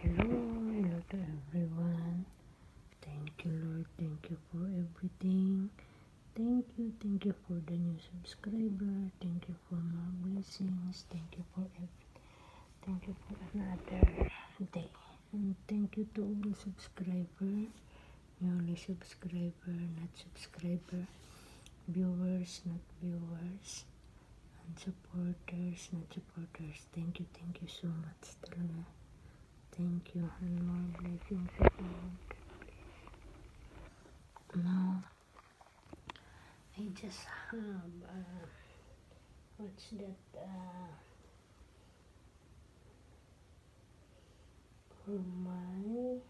Hello to everyone. Thank you, Lord. Thank you for everything. Thank you for the new subscriber. Thank you for more blessings. Thank you for everything. Thank you for another day. And thank you to all subscriber, newly subscriber, not subscriber, viewers, not viewers, and supporters, not supporters. Thank you so much talaga. Thank you and more blessings to you. Now, I just have, what's that, for my,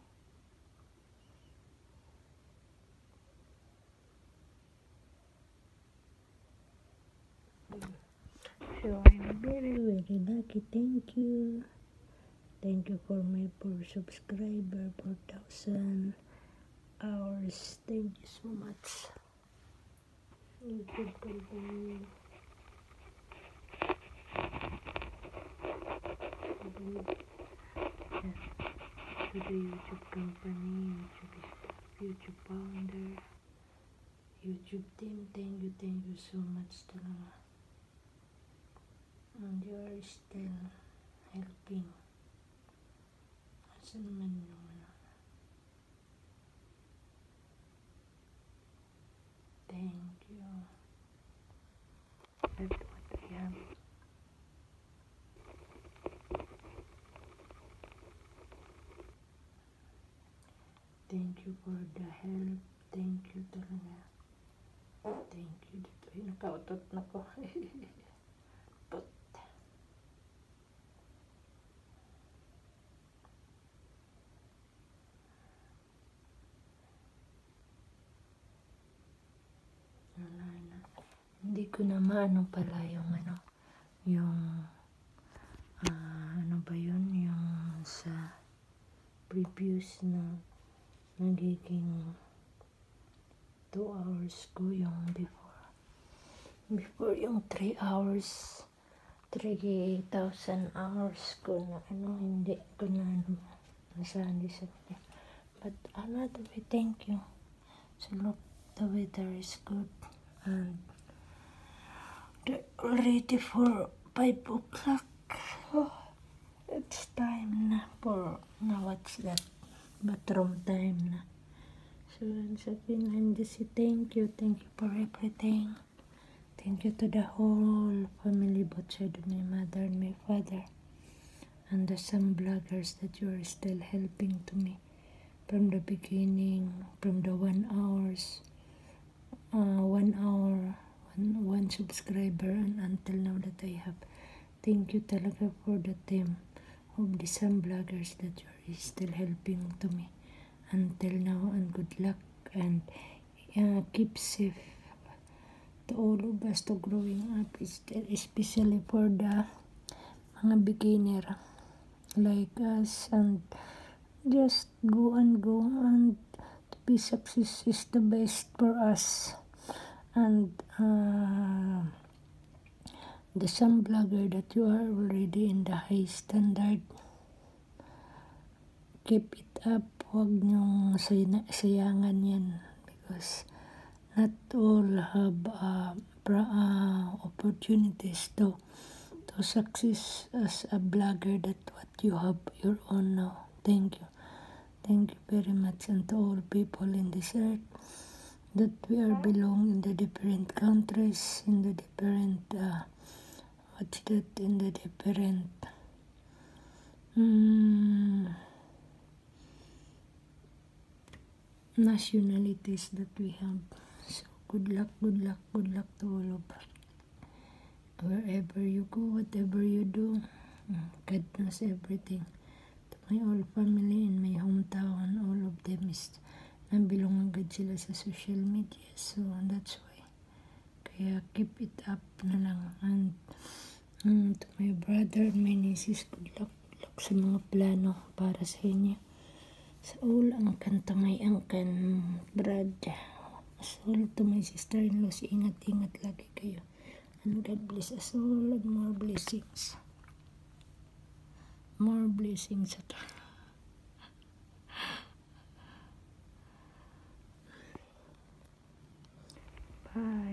so I'm very lucky. Thank you. Thank you for my 4 subscriber, 4,000 hours. Thank you so much. YouTube company. To the YouTube company, YouTube founder, YouTube team, thank you so much talaga. And you are still helping. Asa naman yung thank you. That's what I have. Thank you for the help. Thank you talaga. Thank you. Dito ay nakautot na ko. But, wala na. Hindi ko na maano pala yung ano ba yun, yung sa previous na nagiging 2 hours ko yung before yung 3 hours 3,000 hours ko na hindi ko na nasali sa kanya. But another way, thank you. So look, the weather is good and already for 5 o'clock. Oh, it's time na for what's that, bathroom time na. So sabihin, I'm just say thank you for everything. Thank you to the whole family, both side of my mother and my father, and the some bloggers that you are still helping to me from the beginning, from the 1 hours, 1 hour, one subscriber, and until now that I have. Thank you talaga for the team of the some bloggers that you are still helping to me until now, and good luck and keep safe to all of us to growing up, especially for the mga beginner like us, and just go and to be success is the best for us. And the some blogger that you are already in the high standard, keep it up. Huwag niyong sayangan yan, because not all have opportunities to success as a blogger that what you have your own now. Thank you very much, and to all people in this earth that we are belong in the different countries, in the different in the different nationalities that we have. So good luck to all of us. Wherever you go, whatever you do, God knows everything. To my all family in my hometown, all of them is nabilong agad sila sa social media. So that's why. Kaya keep it up na lang. And to my brother and my nieces, good luck sa mga plano para sa inyo. Sa all ang kanta may angkan, brad. Sa all to my sister-in-laws, ingat lagi kayo. And God bless us all and more blessings. More blessings at all. Bye.